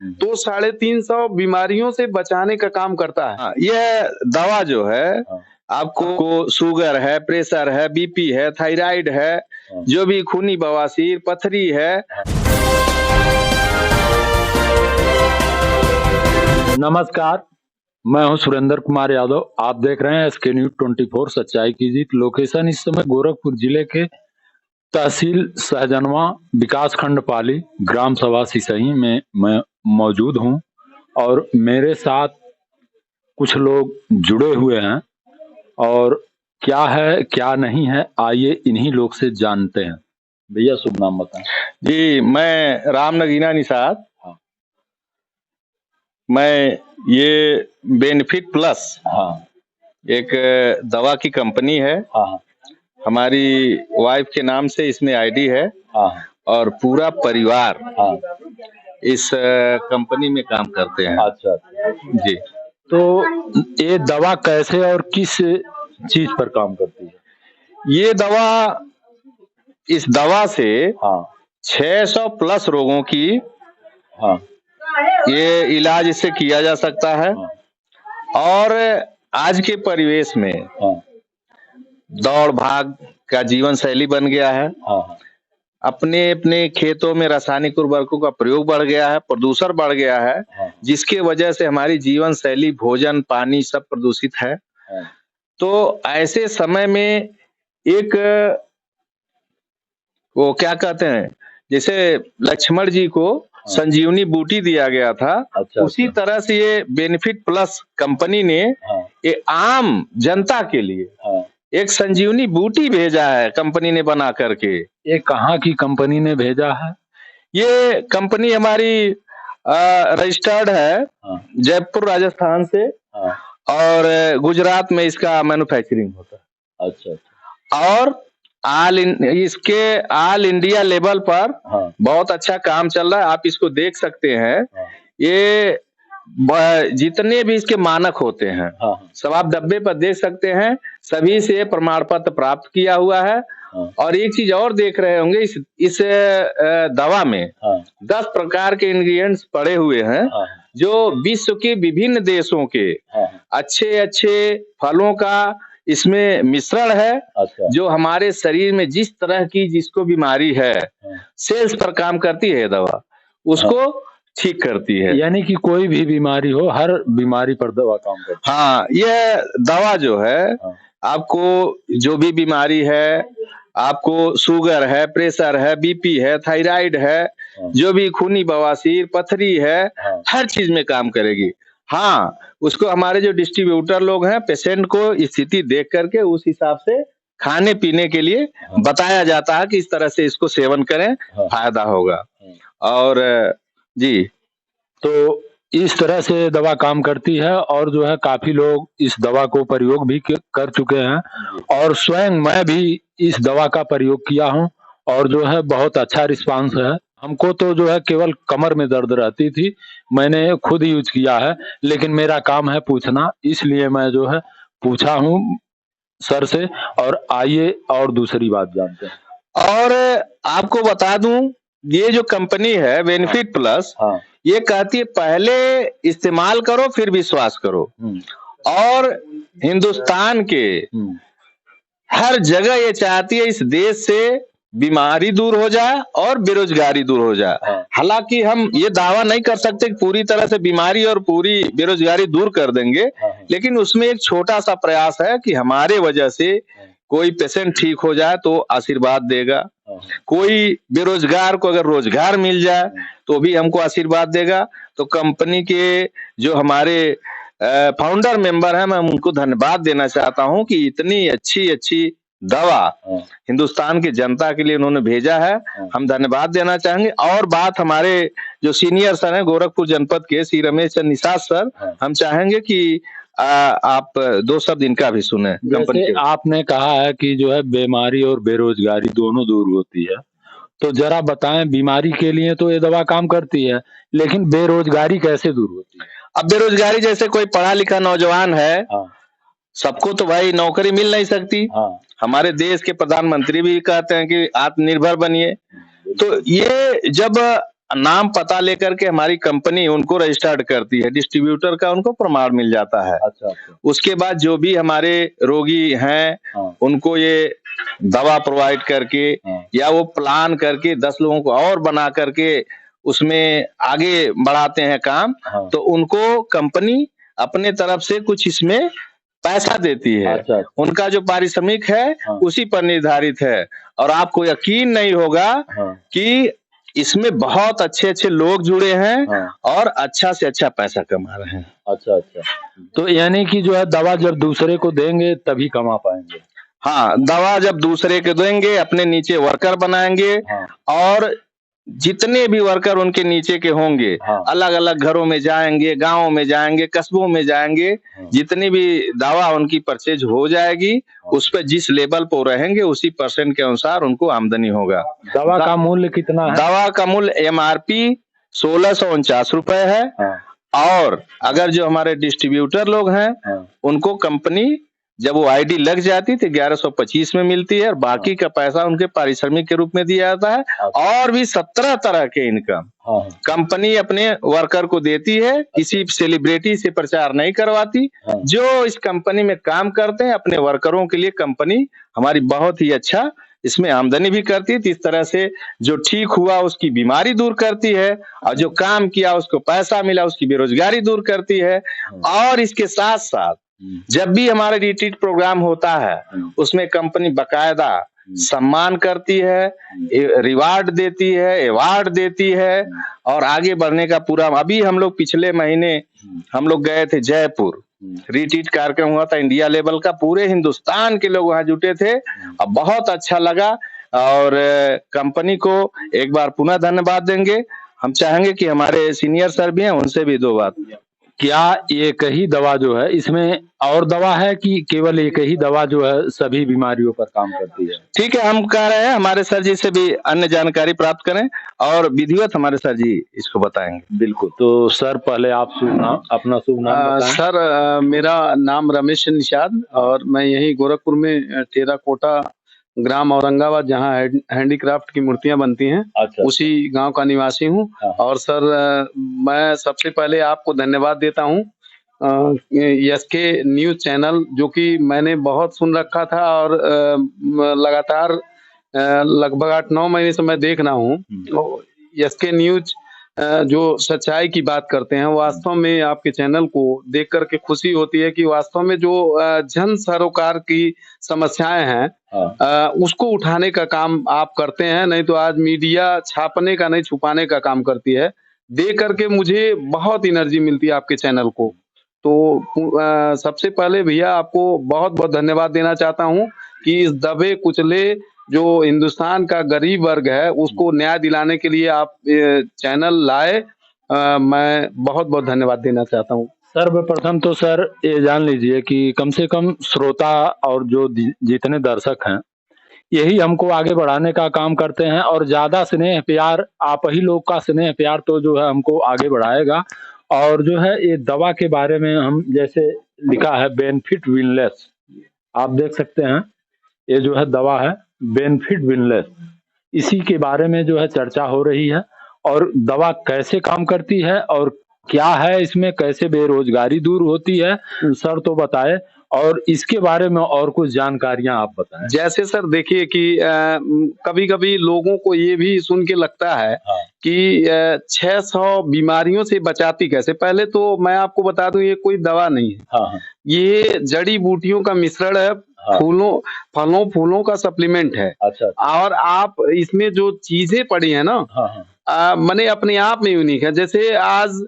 तो 350 बीमारियों से बचाने का काम करता है। यह दवा जो है आपको शुगर है, प्रेशर है, बीपी है, थायराइड है, जो भी खूनी बवासीर, पथरी है। नमस्कार, मैं हूं सुरेंद्र कुमार यादव। आप देख रहे हैं एसके न्यूज 24 सच्चाई की जीत। लोकेशन इस समय गोरखपुर जिले के तहसील सहजनवा, विकास खंड पाली, ग्राम सभा सिसही में मैं मौजूद हूं और मेरे साथ कुछ लोग जुड़े हुए हैं और क्या है क्या नहीं है, आइए इन्हीं लोग से जानते हैं। भैया शुभ नाम बताएं। जी, मैं राम नगीना निषाद। मैं ये बेनिफिट प्लस एक दवा की कंपनी है। हमारी वाइफ के नाम से इसमें आईडी है और पूरा परिवार इस कंपनी में काम करते हैं। अच्छा जी, तो ये दवा कैसे और किस चीज पर काम करती है? ये दवा, इस दवा से 600 प्लस रोगों की ये इलाज इससे किया जा सकता है। और आज के परिवेश में दौड़ भाग का जीवन शैली बन गया है। अपने अपने खेतों में रासायनिक उर्वरकों का प्रयोग बढ़ गया है, प्रदूषण बढ़ गया है, जिसके वजह से हमारी जीवन शैली, भोजन, पानी सब प्रदूषित है। तो ऐसे समय में एक वो क्या कहते हैं, जैसे लक्ष्मण जी को संजीवनी बूटी दिया गया था, उसी तरह से ये बेनिफिट प्लस कंपनी ने ये आम जनता के लिए एक संजीवनी बूटी भेजा है, कंपनी ने बना करके। ये कहाँ की कंपनी ने भेजा है? ये कंपनी हमारी रजिस्टर्ड है जयपुर राजस्थान से, और गुजरात में इसका मैन्युफैक्चरिंग होता है। अच्छा। और इसके ऑल इंडिया लेवल पर बहुत अच्छा काम चल रहा है। आप इसको देख सकते हैं। ये जितने भी इसके मानक होते हैं सब आप डब्बे पर देख सकते हैं, सभी से प्रमाण पत्र प्राप्त किया हुआ है। और एक चीज और देख रहे होंगे, इस दवा में 10 प्रकार के इंग्रेडिएंट्स पड़े हुए हैं, जो विश्व के विभिन्न देशों के अच्छे अच्छे फलों का इसमें मिश्रण है। जो हमारे शरीर में जिस तरह की जिसको बीमारी है, सेल्स पर काम करती है दवा, उसको ठीक करती है। यानी कि कोई भी बीमारी हो, हर बीमारी पर दवा काम करती है। यह दवा जो है आपको जो भी बीमारी है, आपको शुगर है, प्रेशर है, बीपी है, थायराइड है, जो भी खूनी बवासीर, पथरी है, हर चीज में काम करेगी। उसको हमारे जो डिस्ट्रीब्यूटर लोग हैं, पेशेंट को स्थिति देख करके उस हिसाब से खाने पीने के लिए बताया जाता है कि इस तरह से इसको सेवन करें, फायदा होगा। और जी, तो इस तरह से दवा काम करती है और जो है काफी लोग इस दवा को प्रयोग भी कर चुके हैं और स्वयं मैं भी इस दवा का प्रयोग किया हूं और जो है बहुत अच्छा रिस्पांस है। हमको तो जो है केवल कमर में दर्द रहती थी, मैंने खुद यूज किया है, लेकिन मेरा काम है पूछना, इसलिए मैं जो है पूछा हूं सर से। और आइए और दूसरी बात जानते हैं। और आपको बता दूं, ये जो कंपनी है बेनिफिट प्लस, ये कहती है पहले इस्तेमाल करो फिर विश्वास करो। और हिंदुस्तान के हर जगह ये चाहती है इस देश से बीमारी दूर हो जाए और बेरोजगारी दूर हो जाए। हालांकि हम ये दावा नहीं कर सकते कि पूरी तरह से बीमारी और पूरी बेरोजगारी दूर कर देंगे, लेकिन उसमें एक छोटा सा प्रयास है कि हमारे वजह से कोई पेशेंट ठीक हो जाए तो आशीर्वाद देगा, कोई बेरोजगार को अगर रोजगार मिल जाए तो भी हमको आशीर्वाद देगा। तो कंपनी के जो हमारे फाउंडर मेंबर हैं, मैं उनको धन्यवाद देना चाहता हूं कि इतनी अच्छी अच्छी दवा हिंदुस्तान की जनता के लिए उन्होंने भेजा है, हम धन्यवाद देना चाहेंगे। और बात हमारे जो सीनियर सर हैं गोरखपुर जनपद के, श्री रमेश चंद्र निषाद सर, हम चाहेंगे कि आप 2 शब्द इनका भी सुने। जैसे आपने कहा है कि जो है बीमारी और बेरोजगारी दोनों दूर होती है, तो जरा बताएं, बीमारी के लिए तो ये दवा काम करती है, लेकिन बेरोजगारी कैसे दूर होती है? अब बेरोजगारी, जैसे कोई पढ़ा लिखा नौजवान है, सबको तो भाई नौकरी मिल नहीं सकती। हमारे देश के प्रधानमंत्री भी कहते हैं कि आत्मनिर्भर बनिए। तो ये जब नाम पता लेकर के हमारी कंपनी उनको रजिस्टर्ड करती है, डिस्ट्रीब्यूटर का उनको प्रमाण मिल जाता है। अच्छा। उसके बाद जो भी हमारे रोगी हैं, उनको ये दवा प्रोवाइड करके या वो प्लान करके 10 लोगों को और बना करके उसमें आगे बढ़ाते हैं काम, तो उनको कंपनी अपने तरफ से कुछ इसमें पैसा देती है। अच्छा। उनका जो पारिश्रमिक है उसी पर निर्धारित है। और आपको यकीन नहीं होगा कि इसमें बहुत अच्छे लोग जुड़े हैं और अच्छा से अच्छा पैसा कमा रहे हैं। अच्छा। तो यानी कि जो है दवा जब दूसरे को देंगे तभी कमा पाएंगे। हाँ, दवा जब दूसरे को देंगे, अपने नीचे वर्कर बनाएंगे और जितने भी वर्कर उनके नीचे के होंगे, अलग अलग घरों में जाएंगे, गांवों में जाएंगे, कस्बों में जाएंगे, जितनी भी दवा उनकी परचेज हो जाएगी, उस पर जिस लेवल पर रहेंगे उसी परसेंट के अनुसार उनको आमदनी होगा। दवा का मूल्य कितना है? दवा का मूल्य MRP 1649 रुपए है। और अगर जो हमारे डिस्ट्रीब्यूटर लोग हैं उनको कंपनी जब वो आईडी लग जाती तो 1125 में मिलती है और बाकी का पैसा उनके पारिश्रमिक के रूप में दिया जाता है। और भी 17 तरह के इनकम कंपनी अपने वर्कर को देती है, किसी सेलिब्रिटी से प्रचार नहीं करवाती। जो इस कंपनी में काम करते हैं अपने वर्करों के लिए कंपनी हमारी बहुत ही अच्छा इसमें आमदनी भी करती है। तो इस तरह से जो ठीक हुआ उसकी बीमारी दूर करती है और जो काम किया उसको पैसा मिला उसकी बेरोजगारी दूर करती है। और इसके साथ साथ जब भी हमारे रिट्रीट प्रोग्राम होता है उसमें कंपनी बकायदा सम्मान करती है, रिवार्ड देती है, अवार्ड देती है और आगे बढ़ने का पूरा। अभी हम लोग पिछले महीने हम लोग गए थे जयपुर, रिट्रीट कार्यक्रम हुआ था इंडिया लेवल का, पूरे हिंदुस्तान के लोग वहां जुटे थे और बहुत अच्छा लगा। और कंपनी को एक बार पुनः धन्यवाद देंगे। हम चाहेंगे कि हमारे सीनियर सर भी हैं, उनसे भी 2 बात। क्या एक ही दवा जो है, इसमें और दवा है कि केवल एक ही दवा जो है सभी बीमारियों पर काम करती है? ठीक है, हम कह रहे हैं हमारे सर जी से भी अन्य जानकारी प्राप्त करें और विधिवत हमारे सर जी इसको बताएंगे। बिल्कुल। तो सर पहले आप अपना शुभ नाम बताएं। सर मेरा नाम रमेश निषाद और मैं यही गोरखपुर में टेराकोटा ग्राम औरंगाबाद जहाँ हैंडीक्राफ्ट की मूर्तियां बनती हैं, अच्छा। उसी गांव का निवासी हूँ। और सर मैं सबसे पहले आपको धन्यवाद देता हूँ SK न्यूज चैनल, जो कि मैंने बहुत सुन रखा था और लगातार लगभग 8-9 महीने से मैं देख रहा हूँ। SK न्यूज जो सच्चाई की बात करते हैं, वास्तव में आपके चैनल को देख करके खुशी होती है कि वास्तव में जो जन सरोकार की समस्याएं हैं उसको उठाने का काम आप करते हैं। नहीं तो आज मीडिया छापने का नहीं छुपाने का काम करती है। देख करके मुझे बहुत एनर्जी मिलती है आपके चैनल को। तो सबसे पहले भैया आपको बहुत बहुत धन्यवाद देना चाहता हूँ कि इस दबे कुचले जो हिंदुस्तान का गरीब वर्ग है उसको न्याय दिलाने के लिए आप चैनल लाए। मैं बहुत बहुत धन्यवाद देना चाहता हूँ। सर्वप्रथम तो सर ये जान लीजिए कि कम से कम श्रोता और जो जितने दर्शक हैं यही हमको आगे बढ़ाने का काम करते हैं और ज्यादा स्नेह प्यार, आप ही लोग का स्नेह प्यार तो जो है हमको आगे बढ़ाएगा। और जो है ये दवा के बारे में हम जैसे लिखा है बेनिफिट विनलेस, आप देख सकते हैं ये जो है दवा है बेनिफिट विनलेस, इसी के बारे में जो है चर्चा हो रही है। और दवा कैसे काम करती है और क्या है इसमें, कैसे बेरोजगारी दूर होती है, सर तो बताए। और इसके बारे में और कुछ जानकारियां आप बताएं। जैसे सर देखिए कि कभी कभी लोगों को ये भी सुन के लगता है कि 600 बीमारियों से बचाती कैसे। पहले तो मैं आपको बता दूं ये कोई दवा नहीं है, ये जड़ी बूटियों का मिश्रण है, फलों फूलों का सप्लीमेंट है। अच्छा। और आप इसमें जो चीजें पड़ी है ना, मैंने अपने आप में यूनिक है। जैसे आज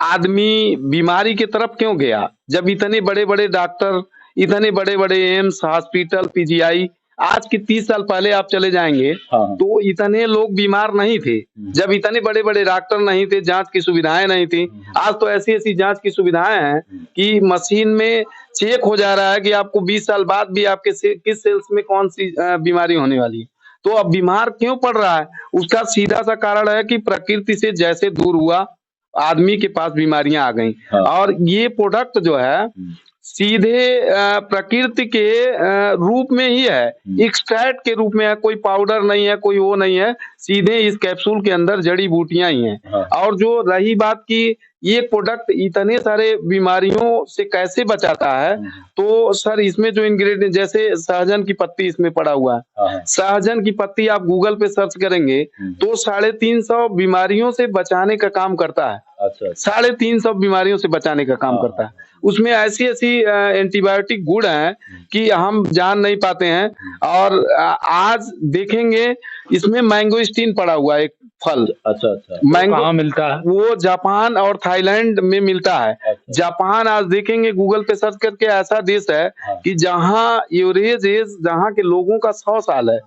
आदमी बीमारी की तरफ क्यों गया, जब इतने बड़े बड़े डॉक्टर, इतने बड़े बड़े एम्स हॉस्पिटल PGI, आज की 30 साल पहले आप चले जाएंगे तो इतने लोग बीमार नहीं थे, जब इतने बड़े बड़े डॉक्टर नहीं थे, जांच की सुविधाएं नहीं थी। आज तो ऐसी ऐसी जांच की सुविधाएं हैं कि मशीन में चेक हो जा रहा है कि आपको 20 साल बाद भी आपके किस सेल्स में कौन सी बीमारी होने वाली है। तो अब बीमार क्यों पड़ रहा है, उसका सीधा सा कारण है कि प्रकृति से जैसे दूर हुआ आदमी के पास बीमारियां आ गई। और ये प्रोडक्ट जो है सीधे प्रकृति के रूप में ही है, एक्सट्रैक्ट के रूप में है, कोई पाउडर नहीं है, कोई वो नहीं है, सीधे इस कैप्सूल के अंदर जड़ी बूटियां ही हैं। हाँ। और जो रही बात की ये प्रोडक्ट इतने सारे बीमारियों से कैसे बचाता है, तो सर इसमें जो इंग्रेडिएंट, जैसे सहजन की पत्ती इसमें पड़ा हुआ है, हाँ। सहजन की पत्ती आप गूगल पे सर्च करेंगे तो 350 बीमारियों से बचाने का काम करता है। अच्छा। 350 बीमारियों से बचाने का काम करता है। उसमें ऐसी ऐसी एंटीबायोटिक गुण हैं कि हम जान नहीं पाते हैं। और आज देखेंगे इसमें मैंगोस्टीन पड़ा हुआ है, एक फल। अच्छा अच्छा। मैंगो कहाँ मिलता है? वो जापान और थाईलैंड में मिलता है। अच्छा। जापान आज देखेंगे गूगल पे सर्च करके, ऐसा देश है कि जहाँ एवरेज एज जहाँ के लोगों का 100 साल है।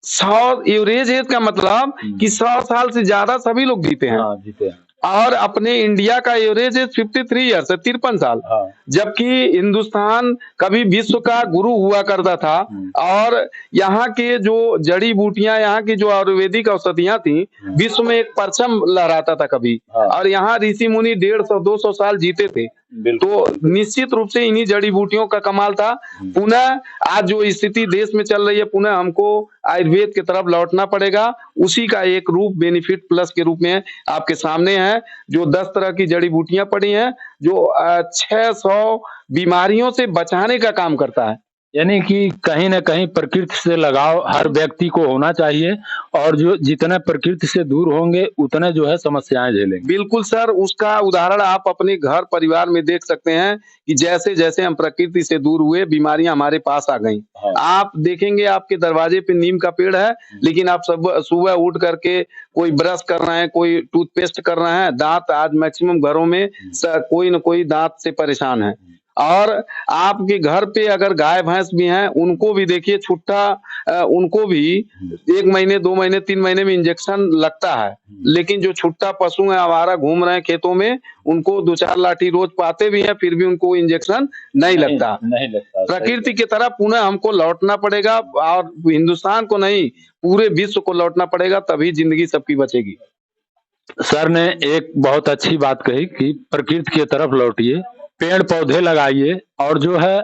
100 एवरेज एज का मतलब कि 100 साल से ज्यादा सभी लोग जीते हैं। जीते हैं। और अपने इंडिया का एवरेज एज 53 ईयर्स है, 53 साल। जबकि हिंदुस्तान कभी विश्व का गुरु हुआ करता था और यहाँ के जो जड़ी बूटियां, यहाँ की जो आयुर्वेदिक औषधियां थी, विश्व में एक परचम लहराता था कभी। और यहाँ ऋषि मुनि 150-200 साल जीते थे। तो निश्चित रूप से इन्हीं जड़ी बूटियों का कमाल था। पुनः आज जो स्थिति देश में चल रही है, पुनः हमको आयुर्वेद की तरफ लौटना पड़ेगा। उसी का एक रूप बेनिफिट प्लस के रूप में आपके सामने है, जो 10 तरह की जड़ी बूटियां पड़ी हैं, जो 600 बीमारियों से बचाने का काम करता है। यानी कि कहीं न कहीं प्रकृति से लगाव हर व्यक्ति को होना चाहिए, और जो जितने प्रकृति से दूर होंगे उतने जो है समस्याएं झेलेंगे। बिल्कुल सर, उसका उदाहरण आप अपने घर परिवार में देख सकते हैं कि जैसे जैसे हम प्रकृति से दूर हुए, बीमारियां हमारे पास आ गई। आप देखेंगे आपके दरवाजे पे नीम का पेड़ है, लेकिन आप सब सुबह उठ करके कोई ब्रश कर रहे हैं, कोई टूथपेस्ट कर रहे हैं। दांत आज मैक्सिमम घरों में कोई न कोई दांत से परेशान है। और आपके घर पे अगर गाय भैंस भी हैं, उनको भी देखिए छुट्टा, उनको भी 1 महीने 2 महीने 3 महीने में इंजेक्शन लगता है। लेकिन जो छुट्टा पशु हैं, आवारा घूम रहे हैं खेतों में, उनको 2-4 लाठी रोज पाते भी हैं, फिर भी उनको इंजेक्शन नहीं लगता। प्रकृति की तरफ पुनः हमको लौटना पड़ेगा, और हिंदुस्तान को नहीं पूरे विश्व को लौटना पड़ेगा, तभी जिंदगी सबकी बचेगी। सर ने एक बहुत अच्छी बात कही कि प्रकृति की तरफ लौटिए, पेड़ पौधे लगाइए, और जो है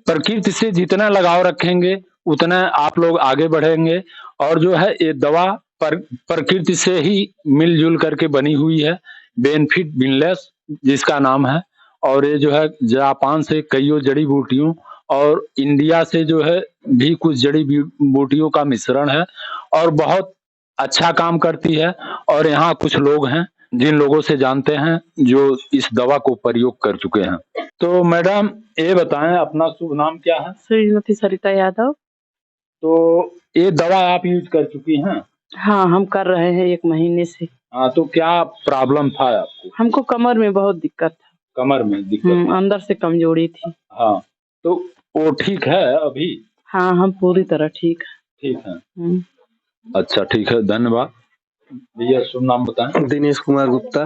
प्रकृति से जितना लगाव रखेंगे उतना आप लोग आगे बढ़ेंगे। और जो है ये दवा प्रकृति से ही मिलजुल करके बनी हुई है, बेनिफिट विनलेस जिसका नाम है। और ये जो है जापान से कईयों जड़ी बूटियों और इंडिया से जो है भी कुछ जड़ी बूटियों का मिश्रण है, और बहुत अच्छा काम करती है। और यहाँ कुछ लोग हैं जिन लोगों से जानते हैं जो इस दवा को प्रयोग कर चुके हैं। तो मैडम ये बताएं, अपना शुभ नाम क्या है? श्रीमती सरिता यादव। तो ये दवा आप यूज कर चुकी हैं? हाँ, हम कर रहे हैं 1 महीने से। हाँ, तो क्या प्रॉब्लम था आपको? हमको कमर में बहुत दिक्कत था। कमर में दिक्कत? अंदर से कमजोरी थी। हाँ, तो वो ठीक है अभी? हाँ, हम पूरी तरह ठीक है। अच्छा, ठीक है, धन्यवाद। भैया शुभ नाम बताएं। दिनेश कुमार गुप्ता।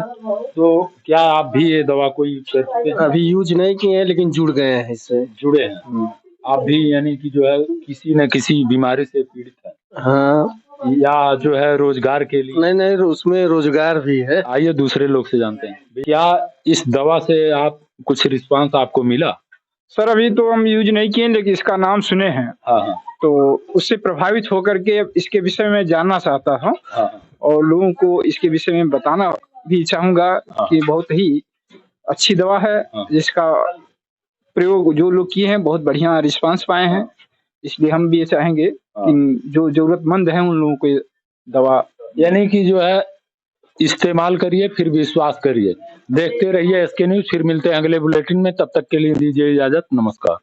तो क्या आप भी ये दवा को यूज कर चुके हैं? अभी यूज नहीं किए हैं, लेकिन जुड़ गए हैं इससे। जुड़े हैं आप भी, यानी कि जो है किसी न किसी बीमारी से पीड़ित है? हाँ। या जो है रोजगार के लिए? नहीं, उसमें रोजगार भी है। आइए दूसरे लोग से जानते हैं, क्या इस दवा से आप कुछ रिस्पांस आपको मिला? सर अभी तो हम यूज नहीं किए, लेकिन इसका नाम सुने हैं। हाँ। तो उससे प्रभावित होकर के इसके विषय में जानना चाहता हूँ। हाँ। और लोगों को इसके विषय में बताना भी चाहूंगा। कि बहुत ही अच्छी दवा है। जिसका प्रयोग जो लोग किए हैं बहुत बढ़िया रिस्पांस पाए हैं। इसलिए हम भी ये चाहेंगे कि जो जरूरतमंद है उन लोगों को दवा, यानी कि जो है इस्तेमाल करिए, फिर विश्वास करिए। देखते रहिए SK न्यूज। फिर मिलते हैं अगले बुलेटिन में, तब तक के लिए दीजिए इजाजत। नमस्कार।